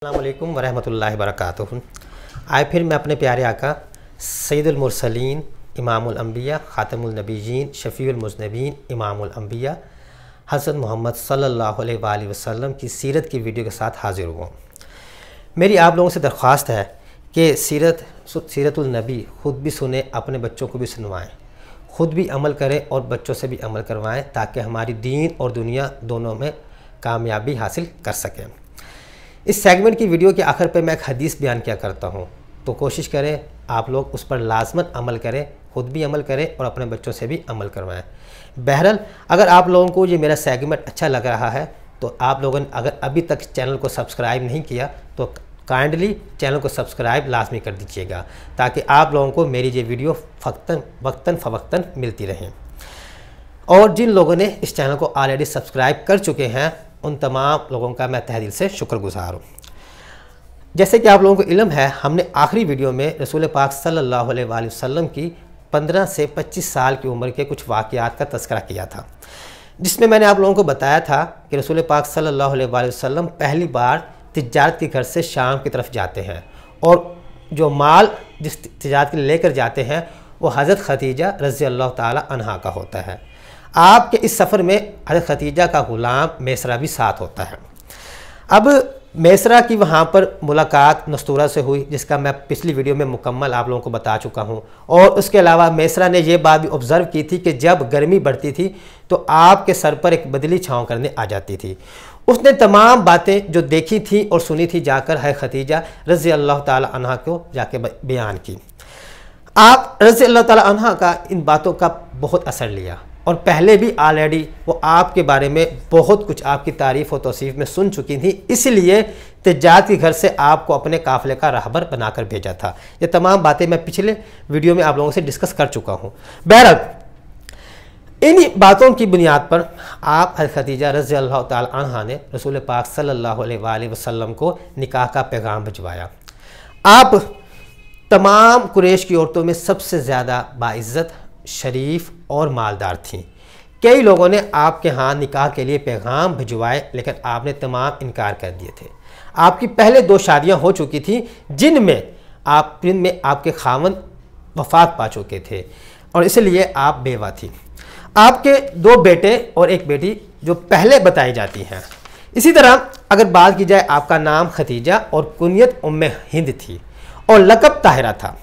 अस्सलामु अलैकुम वरहमतुल्लाहि वबरकातुहू। आए फिर मैं अपने प्यारे आका सैयदुल मुरसलीन इमामुल अंबिया ख़ातमुल नबीयीन शफ़ीउल मुज़निबीन इमामुल अंबिया हज़रत मोहम्मद सल्लल्लाहु अलैहि वसल्लम की सीरत की वीडियो के साथ हाज़िर हुआ। मेरी आप लोगों से दरख्वास्त है कि सीरतुल नबी ख़ुद भी सुने, अपने बच्चों को भी सुनवाएँ, ख़ुद भी अमल करें और बच्चों से भी अमल करवाएँ, ताकि हमारी दीन और दुनिया दोनों में कामयाबी हासिल कर सकें। इस सेगमेंट की वीडियो के आखिर पे मैं एक हदीस बयान किया करता हूँ, तो कोशिश करें आप लोग उस पर लाजमन अमल करें, ख़ुद भी अमल करें और अपने बच्चों से भी अमल करवाएं। बहरहाल अगर आप लोगों को ये मेरा सेगमेंट अच्छा लग रहा है तो आप लोगों ने अगर अभी तक चैनल को सब्सक्राइब नहीं किया तो काइंडली चैनल को सब्सक्राइब लाजमी कर दीजिएगा, ताकि आप लोगों को मेरी ये वीडियो वक्तन फ़वक्तन मिलती रहें। और जिन लोगों ने इस चैनल को ऑलरेडी सब्सक्राइब कर चुके हैं उन तमाम लोगों का मैं तहे दिल से शुक्रगुज़ार हूँ। जैसे कि आप लोगों को इल्म है, हमने आखिरी वीडियो में रसूल पाक सल्लल्लाहु अलैहि वसल्लम की 15 से 25 साल की उम्र के कुछ वाक़यात का तज़किरा किया था, जिसमें मैंने आप लोगों को बताया था कि रसूल पाक सल्लल्लाहु अलैहि वसल्लम पहली बार तिजारत के घर से शाम की तरफ जाते हैं और जो माल जिस तिजारत के लिए लेकर जाते हैं वो हज़रत खदीजा रज़ी अल्लाह ताला अन्हा का होता है। आपके इस सफ़र में हज़रत खदीजा का ग़ुलाम मैसरा भी साथ होता है। अब मैसरा की वहाँ पर मुलाकात नस्तूरा से हुई, जिसका मैं पिछली वीडियो में मुकम्मल आप लोगों को बता चुका हूँ। और उसके अलावा मैसरा ने यह बात भी ऑब्ज़र्व की थी कि जब गर्मी बढ़ती थी तो आपके सर पर एक बदली छाँव करने आ जाती थी। उसने तमाम बातें जो देखी थी और सुनी थी जाकर है खदीजा रज़ी अल्लाह ताला अन्हा को जाके बयान की। आप रज़ी अल्लाह ताला अन्हा का इन बातों का बहुत असर लिया और पहले भी ऑलरेडी वो आपके बारे में बहुत कुछ आपकी तारीफ़ और तौसीफ़ में सुन चुकी थी, इसलिए तिजारत के घर से आपको अपने काफ़िले का रहबर बनाकर भेजा था। ये तमाम बातें मैं पिछले वीडियो में आप लोगों से डिस्कस कर चुका हूँ। बहरहाल इन्हीं बातों की बुनियाद पर आप हज़रत खदीजा रज़ी अल्लाह ताला अन्हा ने रसूल पाक सल्लल्लाहु अलैहि वसल्लम को निकाह का पैगाम भिजवाया। आप तमाम कुरैश की औरतों में सबसे ज़्यादा बाइज़्ज़त, शरीफ और मालदार थीं। कई लोगों ने आपके यहाँ निकाह के लिए पैगाम भिजवाए, लेकिन आपने तमाम इनकार कर दिए थे। आपकी पहले 2 शादियाँ हो चुकी थी, जिनमें आपके खावंद वफ़ात पा चुके थे और इसलिए आप बेवा थी। आपके 2 बेटे और 1 बेटी जो पहले बताई जाती हैं। इसी तरह अगर बात की जाए, आपका नाम खदीजा और कुनियत उम्मे हिंद थी और लक़ब ताहिरा था।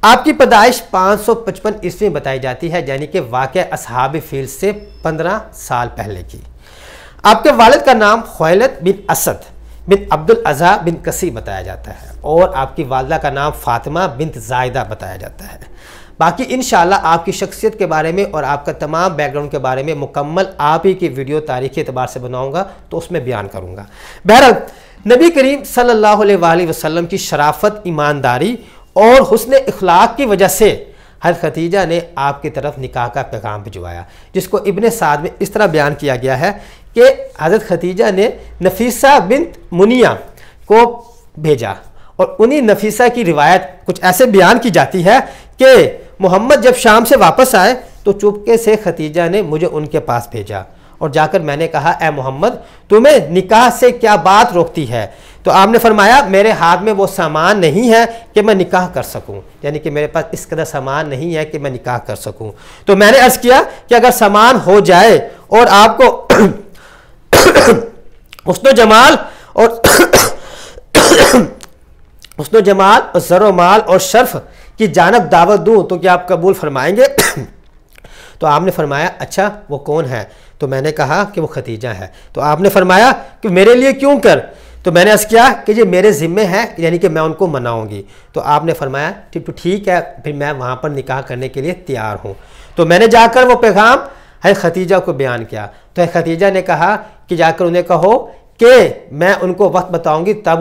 आपकी पैदाइश 555 ईस्वी में बताई जाती है, यानी कि वाक़या असहाब फील से 15 साल पहले की। आपके वालिद का नाम खुवैलद बिन असद बिन अब्दुल अज़ा बिन कसी बताया जाता है और आपकी वालिदा का नाम फ़ातिमा बिन्त ज़ायदा बताया जाता है। बाकी इंशाअल्लाह आपकी शख्सियत के बारे में और आपका तमाम बैकग्राउंड के बारे में मुकम्मल आप ही की वीडियो तारीख़ी एतबार से बनाऊँगा तो उसमें बयान करूँगा। बहरहाल नबी करीम सल्लल्लाहु अलैहि वसल्लम की शराफत, ईमानदारी और हुस्न इखलाक की वजह से हज़रत खदीजा ने आपकी तरफ निकाह का पैगाम भिजवाया, जिसको इब्ने साद में इस तरह बयान किया गया है कि हज़रत खदीजा ने नफीसा बिन्त मुनिया को भेजा और उन्हीं नफीसा की रिवायत कुछ ऐसे बयान की जाती है कि मोहम्मद जब शाम से वापस आए तो चुपके से खदीजा ने मुझे उनके पास भेजा और जाकर मैंने कहा, ए मोहम्मद, तुम्हें निकाह से क्या बात रोकती है? तो आपने फरमाया, मेरे हाथ में वो सामान नहीं है कि मैं निकाह कर सकूं, यानी कि मेरे पास इस कदर सामान नहीं है कि मैं निकाह कर सकूं। तो मैंने अर्ज़ किया कि अगर सामान हो जाए और आपको हुस्न जमाल और ज़रो माल और शर्फ की जानब दावत दूं तो क्या आप कबूल फरमाएंगे? तो आपने फरमाया, अच्छा वो कौन है? तो मैंने कहा कि वो खदीजा है। तो आपने फरमाया कि मेरे लिए क्यों कर? तो मैंने अर्ज़ किया कि ये मेरे ज़िम्मे है, यानी कि मैं उनको मनाऊंगी। तो आपने फरमाया ठीक है, फिर मैं वहाँ पर निकाह करने के लिए तैयार हूँ। तो मैंने जाकर वो पैगाम है खदीजा को बयान किया। तो है खदीजा ने कहा कि जाकर उन्हें कहो कि मैं उनको वक्त बताऊंगी, तब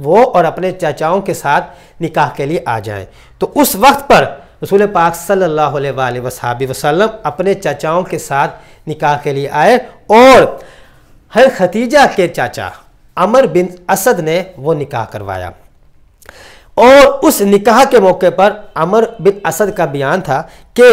वो और अपने चाचाओं के साथ निकाह के लिए आ जाएं। तो उस वक्त पर रसूल पाक सल्लल्लाहु अलैहि वसल्लम अपने चाचाओं के साथ निकाह के लिए आए और हर खदीजा के चाचा अमर बिन असद ने वो निकाह करवाया। और उस निकाह के मौके पर अमर बिन असद का बयान था कि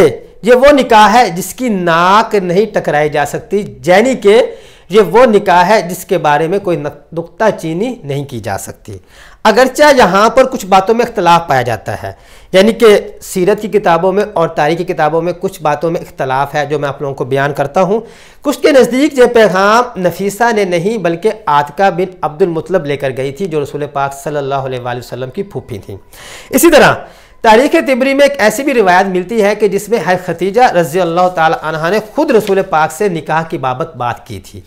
ये वो निकाह है जिसकी नाक नहीं टकराई जा सकती, यानी कि ये वो निकाह है जिसके बारे में कोई नुक्ताचीनी नहीं की जा सकती। अगरचा यहाँ पर कुछ बातों में इख्तलाफ पाया जाता है, यानी कि सीरत की किताबों में और तारीख़ की किताबों में कुछ बातों में इख्तलाफ है जो मैं आप लोगों को बयान करता हूँ। कुछ के नज़दीक ये पैगाम नफीसा ने नहीं बल्कि आतिका बिन अब्दुल मुतलब लेकर गई थी जो रसूल पाक सल्लल्लाहु अलैहि वसल्लम की फूफी थी। इसी तरह तारीख़ तिबरी में एक ऐसी भी रिवायत मिलती है कि जिसमें हज़रत खदीजा रज़ी अल्लाह ताला अन्हा ने खुद रसूल पाक से निकाह की बाबत बात की थी।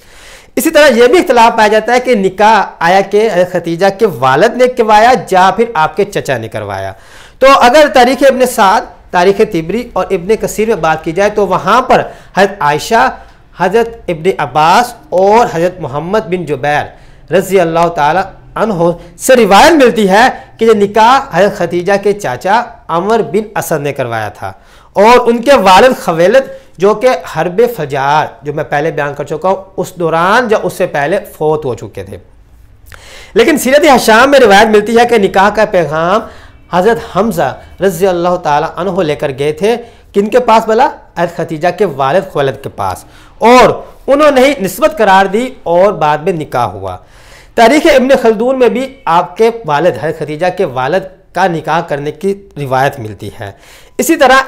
इसी तरह यह भी इख्तलाफ पाया जाता है कि निकाह आया कि हज़रत खदीजा के वालिद ने करवाया या फिर आपके चचा ने करवाया। तो अगर तारीख़ इब्न साद, तारीख़ तिबरी और इब्न कसीर में बात की जाए तो वहाँ पर हज़रत आयशा, हज़रत इब्न अब्बास और हज़रत मोहम्मद बिन जुबैर रज़ी अल्लाह ताला अन्हो से रिवायत मिलती है कि यह निकाह हज़रत खदीजा के चाचा अमर बिन असद ने करवाया था और उनके वालिद खवेलद जो कि हरब फजार जो मैं पहले बयान कर चुका हूँ उस दौरान या उससे पहले फौत हो चुके थे। लेकिन सीरत हशाम में रिवायत मिलती है कि निकाह का पैगाम हज़रत हमज़ा रज़ी अल्लाह ताला अन्हो लेकर गए थे। किनके पास? भला हज़रत खदीजा के वालिद खवेलद के पास, और उन्होंने ही निस्बत करार दी और बाद में निकाह हुआ। तारीख़ इब्न खल्दून में भी आपके वालिद हज़रत खदीजा के वालिद का निकाह करने की रिवायत मिलती है। इसी तरह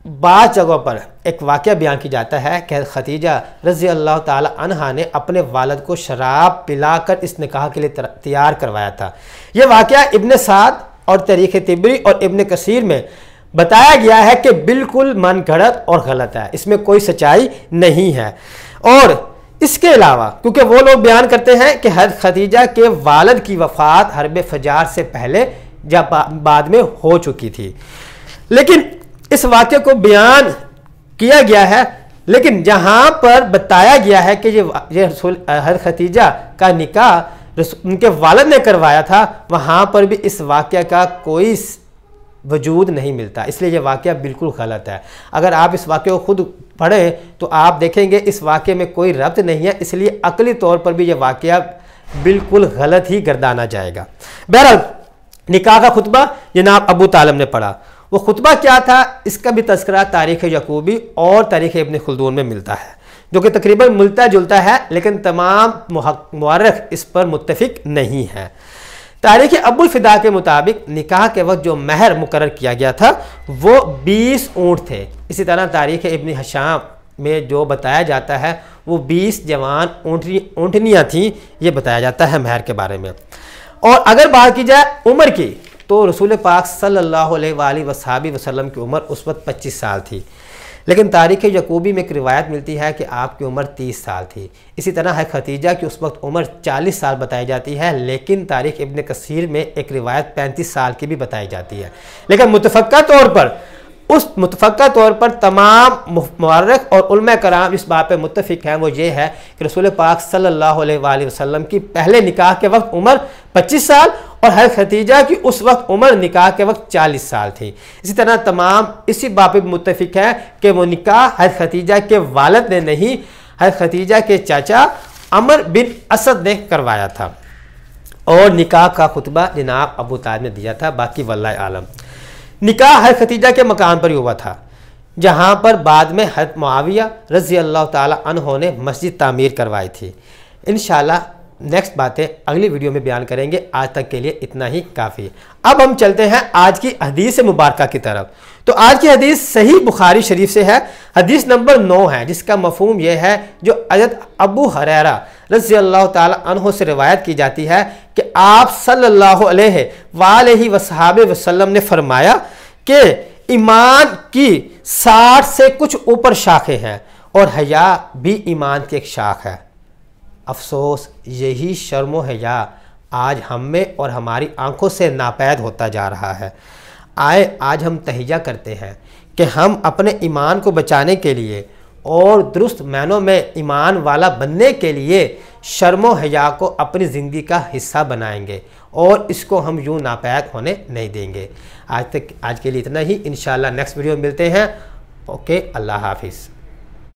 बाज़ जगहों पर एक वाक़या बयान किया जाता है कि हज़रत खदीजा रज़ी अल्लाह ताला अन्हा ने अपने वालिद को शराब पिलाकर इस निकाह के लिए तैयार करवाया था। यह वाक़या इब्न साद और तारीख़ तिबरी और इब्न कसीर में बताया गया है कि बिल्कुल मन गढ़ंत और गलत है, इसमें कोई सच्चाई नहीं है। और इसके अलावा क्योंकि वो लोग बयान करते हैं कि हज़रत खदीजा के वालिद की वफ़ात हरब फजार से पहले या बाद में हो चुकी थी, लेकिन इस वाक़े को बयान किया गया है। लेकिन जहाँ पर बताया गया है कि ये हज़रत खदीजा का निकाह उनके वालिद ने करवाया था, वहाँ पर भी इस वाक़े का कोई वजूद नहीं मिलता, इसलिए ये वाक़या बिल्कुल गलत है। अगर आप इस वाक़े को खुद पढ़ें तो आप देखेंगे इस वाक़े में कोई रब्त नहीं है, इसलिए अक़ली तौर पर भी ये वाक़या बिल्कुल गलत ही गर्दाना जाएगा। बहरहाल निकाह का खुतबा जनाब अबू तालिब ने पढ़ा, वो खुतबा क्या था इसका भी तज़किरा तारीख़ यकूबी और तारीख़ इब्न खल्दून में मिलता है, जो कि तकरीबन मिलता जुलता है, लेकिन तमाम मुअर्रिख़ इस पर मुत्तफ़िक़ नहीं है। तारीख़ अबुल फ़िदा के मुताबिक निकाह के वक्त जो महर मुकर्रर किया गया था वो 20 ऊँट थे। इसी तरह तारीख़ इब्न हशाम में जो बताया जाता है वो 20 जवान ऊँटनियाँ थीं, ये बताया जाता है महर के बारे में। और अगर बात की जाए उम्र की तो रसूल पाक सल्लल्लाहु अलैहि वसल्लम की उम्र उस वक्त 25 साल थी, लेकिन तारीख़ यकूबी में एक रिवायत मिलती है कि आपकी उम्र 30 साल थी। इसी तरह है खदीजा की उस वक्त उम्र 40 साल बताई जाती है, लेकिन तारीख़ इब्न कसीर में एक रिवायत 35 साल की भी बताई जाती है। लेकिन मुतफ़क्का तौर पर तमाम मुअर्रिख़ और उलमा कराम इस बात पर मुत्तफ़िक़ हैं, वो ये है कि रसूल पाक सल्लल्लाहु अलैहि वसल्लम की पहले निकाह के वक्त उम्र 25 साल और हज़रत खदीजा की उस वक्त उम्र निकाह के वक्त 40 साल थी। इसी तरह तमाम इसी बात पर मुत्तफ़िक़ हैं कि वो निकाह हज़रत खदीजा के वालिद ने नहीं, हज़रत खदीजा के चाचा अमर बिन असद ने करवाया था। और निकाह का खुतबा जनाब अबू तालिब ने दिया था। बाकी वल्लाह आलम। निकाह हज़रत खदीजा के मकान पर ही हुआ था, जहाँ पर बाद में हज़रत मुआविया रज़ी अल्लाह ताला अन्हो ने मस्जिद तामीर करवाई थी। इंशाअल्लाह नेक्स्ट बातें अगली वीडियो में बयान करेंगे। आज तक के लिए इतना ही काफ़ी। अब हम चलते हैं आज की हदीस मुबारका की तरफ। तो आज की हदीस सही बुखारी शरीफ से है, हदीस नंबर 9 है, जिसका मफहूम यह है जो हज़रत अबू हुरैरा रज़ी अल्लाह ताला अन्हो से रिवायत की जाती है कि आप सल्लल्लाहु अलैहि वसल्लम ने फरमाया कि ईमान की 60 से कुछ ऊपर शाखें हैं और हया भी ईमान की एक शाख है। अफसोस यही शर्म व हया आज हम में और हमारी आंखों से नापैद होता जा रहा है। आए आज हम तहिया करते हैं कि हम अपने ईमान को बचाने के लिए और दुरुस्त मानों में ईमान वाला बनने के लिए शर्म व हया को अपनी ज़िंदगी का हिस्सा बनाएंगे और इसको हम यूँ नापैद होने नहीं देंगे। आज के लिए इतना ही। इंशाअल्लाह नेक्स्ट वीडियो में मिलते हैं। ओके, अल्लाह हाफिज़।